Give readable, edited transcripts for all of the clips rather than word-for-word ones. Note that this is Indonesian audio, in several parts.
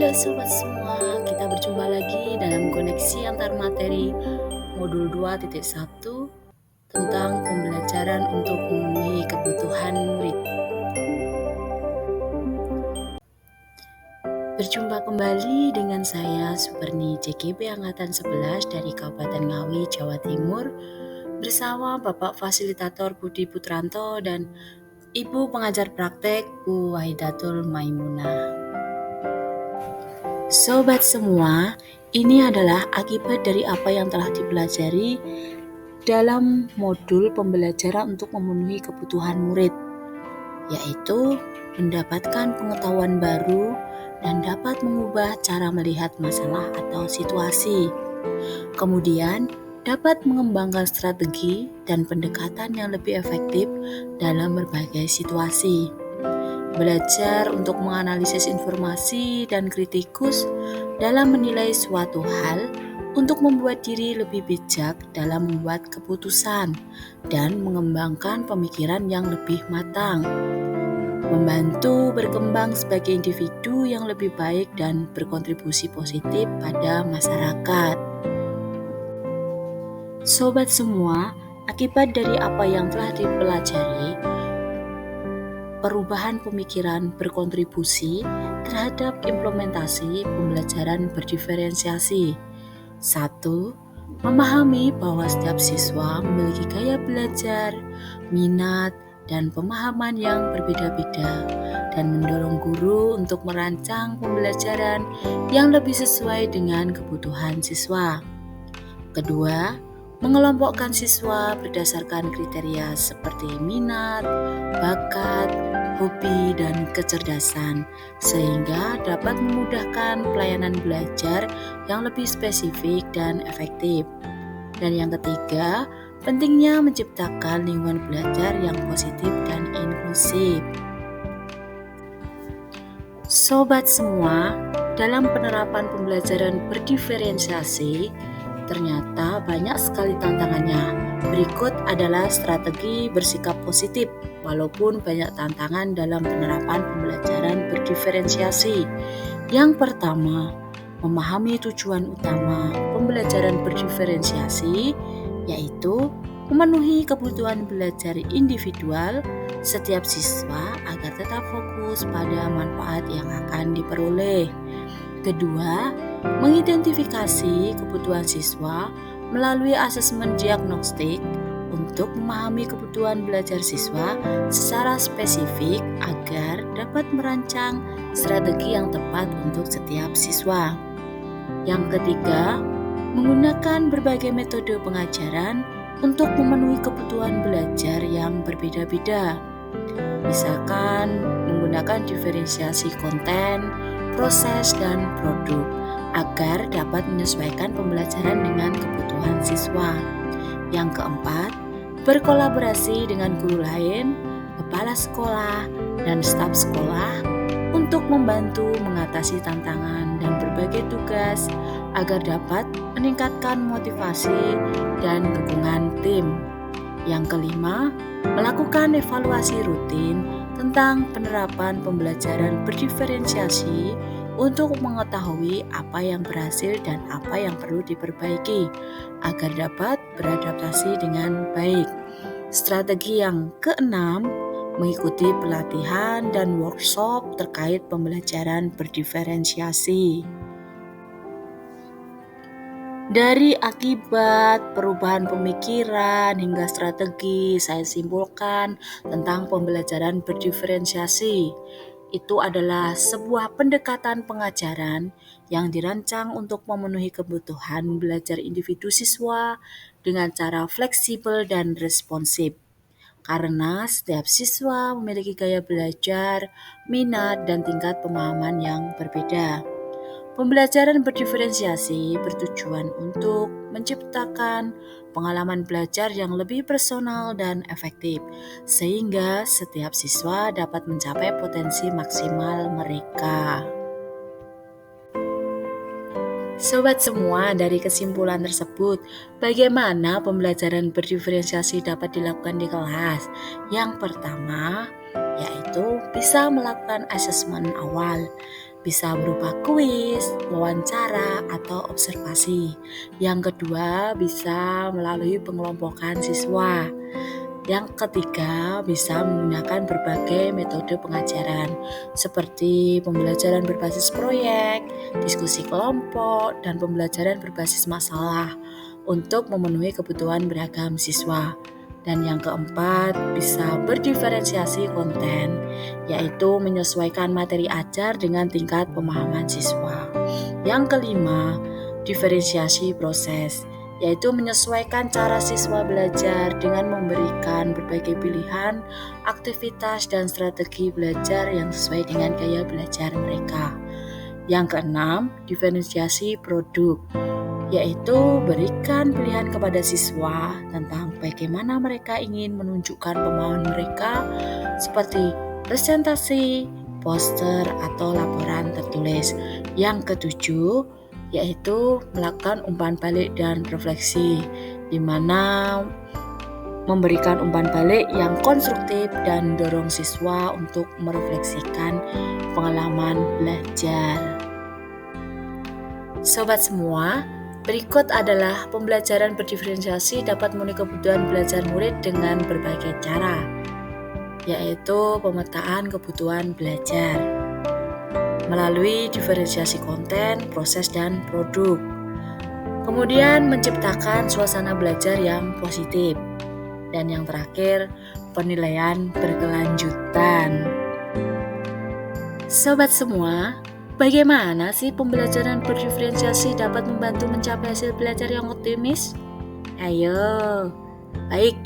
Halo sobat semua, kita berjumpa lagi dalam koneksi antar materi modul 2.1 tentang pembelajaran untuk memenuhi kebutuhan murid. Berjumpa kembali dengan saya Superni JKB Angkatan 11 dari Kabupaten Ngawi, Jawa Timur bersama Bapak Fasilitator Budi Putranto dan Ibu Pengajar Praktek Bu Wahidatul Maimunah. Sobat semua, ini adalah akibat dari apa yang telah dipelajari dalam modul pembelajaran untuk memenuhi kebutuhan murid, yaitu mendapatkan pengetahuan baru dan dapat mengubah cara melihat masalah atau situasi. Kemudian, dapat mengembangkan strategi dan pendekatan yang lebih efektif dalam berbagai situasi. Belajar untuk menganalisis informasi dan kritikus dalam menilai suatu hal untuk membuat diri lebih bijak dalam membuat keputusan dan mengembangkan pemikiran yang lebih matang. Membantu berkembang sebagai individu yang lebih baik dan berkontribusi positif pada masyarakat. Sobat semua, akibat dari apa yang telah dipelajari, perubahan pemikiran berkontribusi terhadap implementasi pembelajaran berdiferensiasi. 1. Memahami bahwa setiap siswa memiliki gaya belajar, minat, dan pemahaman yang berbeda-beda dan mendorong guru untuk merancang pembelajaran yang lebih sesuai dengan kebutuhan siswa. Kedua, mengelompokkan siswa berdasarkan kriteria seperti minat, bakat, hobi, dan kecerdasan, sehingga dapat memudahkan pelayanan belajar yang lebih spesifik dan efektif. Dan yang ketiga, pentingnya menciptakan lingkungan belajar yang positif dan inklusif. Sobat semua, dalam penerapan pembelajaran berdiferensiasi, ternyata banyak sekali tantangannya. Berikut adalah strategi bersikap positif walaupun banyak tantangan dalam penerapan pembelajaran berdiferensiasi. Yang pertama, memahami tujuan utama pembelajaran berdiferensiasi, yaitu memenuhi kebutuhan belajar individual setiap siswa agar tetap fokus pada manfaat yang akan diperoleh. Kedua, mengidentifikasi kebutuhan siswa melalui asesmen diagnostik untuk memahami kebutuhan belajar siswa secara spesifik agar dapat merancang strategi yang tepat untuk setiap siswa. Yang ketiga, menggunakan berbagai metode pengajaran untuk memenuhi kebutuhan belajar yang berbeda-beda. Misalkan menggunakan diferensiasi konten, proses, dan produk agar dapat menyesuaikan pembelajaran dengan kebutuhan siswa. Yang keempat, berkolaborasi dengan guru lain, kepala sekolah, dan staf sekolah untuk membantu mengatasi tantangan dan berbagai tugas agar dapat meningkatkan motivasi dan dukungan tim. Yang kelima, melakukan evaluasi rutin tentang penerapan pembelajaran berdiferensiasi untuk mengetahui apa yang berhasil dan apa yang perlu diperbaiki agar dapat beradaptasi dengan baik. Strategi yang keenam, mengikuti pelatihan dan workshop terkait pembelajaran berdiferensiasi. Dari akibat perubahan pemikiran hingga strategi, saya simpulkan tentang pembelajaran berdiferensiasi. Itu adalah sebuah pendekatan pengajaran yang dirancang untuk memenuhi kebutuhan belajar individu siswa dengan cara fleksibel dan responsif. Karena setiap siswa memiliki gaya belajar, minat, dan tingkat pemahaman yang berbeda. Pembelajaran berdiferensiasi bertujuan untuk menciptakan pengalaman belajar yang lebih personal dan efektif, sehingga setiap siswa dapat mencapai potensi maksimal mereka. Sobat semua, dari kesimpulan tersebut, bagaimana pembelajaran berdiferensiasi dapat dilakukan di kelas? Yang pertama, yaitu bisa melakukan asesmen awal. Bisa berupa kuis, wawancara, atau observasi. Yang kedua, bisa melalui pengelompokan siswa. Yang ketiga, bisa menggunakan berbagai metode pengajaran seperti pembelajaran berbasis proyek, diskusi kelompok, dan pembelajaran berbasis masalah untuk memenuhi kebutuhan beragam siswa. Dan yang keempat, bisa berdiferensiasi konten, yaitu menyesuaikan materi ajar dengan tingkat pemahaman siswa. Yang kelima, diferensiasi proses, yaitu menyesuaikan cara siswa belajar dengan memberikan berbagai pilihan, aktivitas, dan strategi belajar yang sesuai dengan gaya belajar mereka. Yang keenam, diferensiasi produk, yaitu berikan pilihan kepada siswa tentang bagaimana mereka ingin menunjukkan pemahaman mereka seperti presentasi, poster, atau laporan tertulis. Yang ketujuh, yaitu melakukan umpan balik dan refleksi, di mana memberikan umpan balik yang konstruktif dan dorong siswa untuk merefleksikan pengalaman belajar. Sobat semua, berikut adalah pembelajaran berdiferensiasi dapat memenuhi kebutuhan belajar murid dengan berbagai cara, yaitu pemetaan kebutuhan belajar melalui diferensiasi konten, proses, dan produk. Kemudian menciptakan suasana belajar yang positif. Dan yang terakhir, penilaian berkelanjutan. Sobat semua, bagaimana sih pembelajaran berdiferensiasi dapat membantu mencapai hasil belajar yang optimis? Ayo, baik.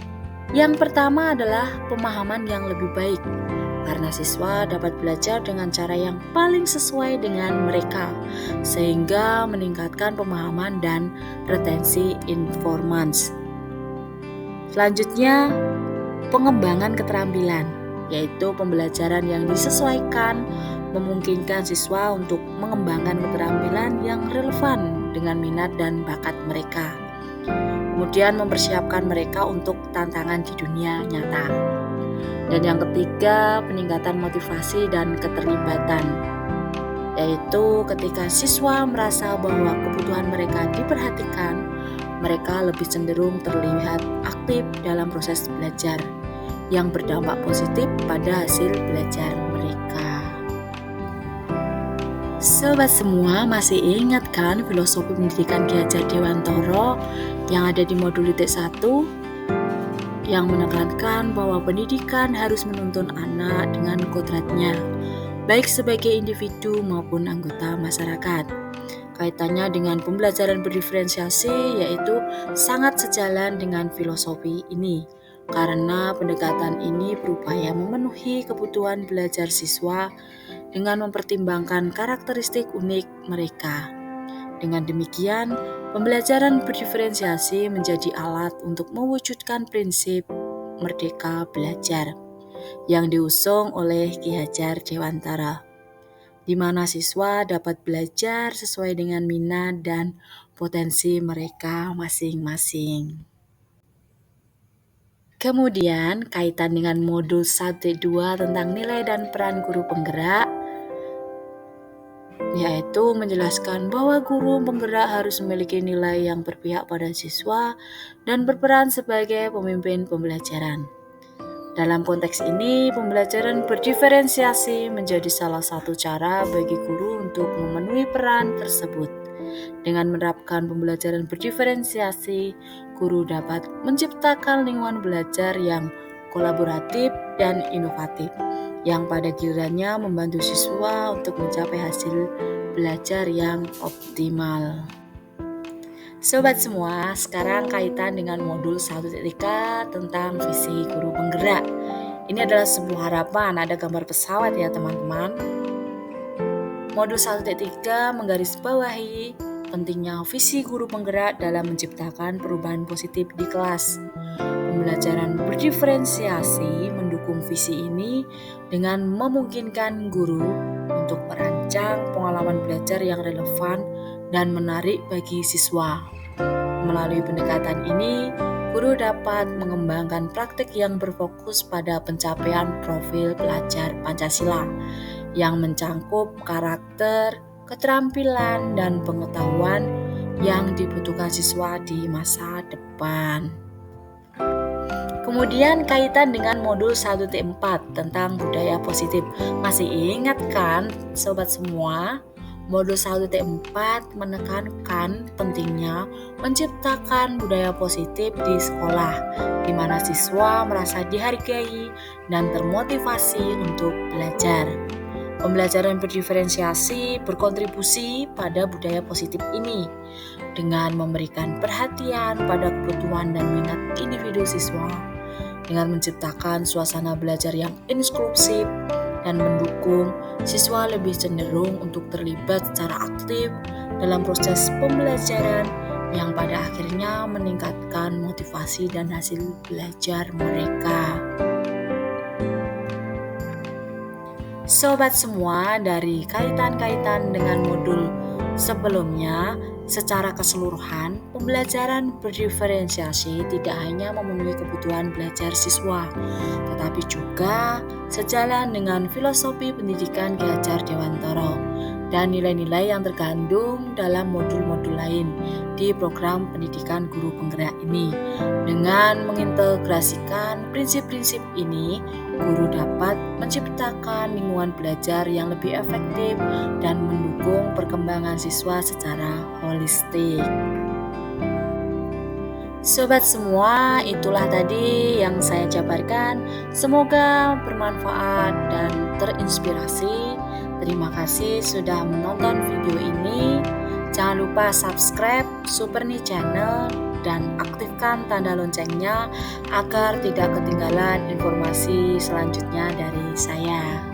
Yang pertama adalah pemahaman yang lebih baik, karena siswa dapat belajar dengan cara yang paling sesuai dengan mereka, sehingga meningkatkan pemahaman dan retensi informasi. Selanjutnya, pengembangan keterampilan, yaitu pembelajaran yang disesuaikan memungkinkan siswa untuk mengembangkan keterampilan yang relevan dengan minat dan bakat mereka. Kemudian mempersiapkan mereka untuk tantangan di dunia nyata. Dan yang ketiga, peningkatan motivasi dan keterlibatan, yaitu ketika siswa merasa bahwa kebutuhan mereka diperhatikan, mereka lebih cenderung terlihat aktif dalam proses belajar yang berdampak positif pada hasil belajar mereka. Sobat semua, masih ingat kan filosofi pendidikan Ki Hajar Dewantara yang ada di modul titik 1 yang menekankan bahwa pendidikan harus menuntun anak dengan kodratnya, baik sebagai individu maupun anggota masyarakat. Kaitannya dengan pembelajaran berdiferensiasi yaitu sangat sejalan dengan filosofi ini, karena pendekatan ini berupaya memenuhi kebutuhan belajar siswa dengan mempertimbangkan karakteristik unik mereka. Dengan demikian, pembelajaran berdiferensiasi menjadi alat untuk mewujudkan prinsip merdeka belajar yang diusung oleh Ki Hajar Dewantara, di mana siswa dapat belajar sesuai dengan minat dan potensi mereka masing-masing. Kemudian, kaitan dengan modul 1.2 tentang nilai dan peran guru penggerak, yaitu menjelaskan bahwa guru penggerak harus memiliki nilai yang berpihak pada siswa dan berperan sebagai pemimpin pembelajaran. Dalam konteks ini, pembelajaran berdiferensiasi menjadi salah satu cara bagi guru untuk memenuhi peran tersebut. Dengan menerapkan pembelajaran berdiferensiasi, guru dapat menciptakan lingkungan belajar yang kolaboratif dan inovatif, yang pada gilirannya membantu siswa untuk mencapai hasil belajar yang optimal. Sobat semua, sekarang kaitan dengan modul 1.3 tentang visi guru penggerak. Ini adalah sebuah harapan, ada gambar pesawat ya teman-teman. Modul 1.3 menggarisbawahi pentingnya visi guru penggerak dalam menciptakan perubahan positif di kelas. Pembelajaran berdiferensiasi mendukung visi ini dengan memungkinkan guru untuk merancang pengalaman belajar yang relevan dan menarik bagi siswa. Melalui pendekatan ini, guru dapat mengembangkan praktik yang berfokus pada pencapaian profil pelajar Pancasila, yang mencangkup karakter, keterampilan, dan pengetahuan yang dibutuhkan siswa di masa depan. Kemudian kaitan dengan modul 1T4 tentang budaya positif. Masih ingat kan sobat semua? Modul 1T4 menekankan pentingnya menciptakan budaya positif di sekolah, di mana siswa merasa dihargai dan termotivasi untuk belajar. Pembelajaran berdiferensiasi berkontribusi pada budaya positif ini dengan memberikan perhatian pada kebutuhan dan minat individu siswa, dengan menciptakan suasana belajar yang inklusif dan mendukung siswa lebih cenderung untuk terlibat secara aktif dalam proses pembelajaran yang pada akhirnya meningkatkan motivasi dan hasil belajar mereka. Sobat semua, dari kaitan-kaitan dengan modul sebelumnya, secara keseluruhan, pembelajaran berdiferensiasi tidak hanya memenuhi kebutuhan belajar siswa, tetapi juga sejalan dengan filosofi pendidikan Ki Hajar Dewantara dan nilai-nilai yang terkandung dalam modul-modul lain di program pendidikan guru penggerak ini. Dengan mengintegrasikan prinsip-prinsip ini, guru dapat menciptakan lingkungan belajar yang lebih efektif dan mendukung perkembangan siswa secara holistik. Sobat semua, itulah tadi yang saya jabarkan. Semoga bermanfaat dan terinspirasi. Terima kasih sudah menonton video ini. Jangan lupa subscribe Superni Channel dan aktifkan tanda loncengnya agar tidak ketinggalan informasi selanjutnya dari saya.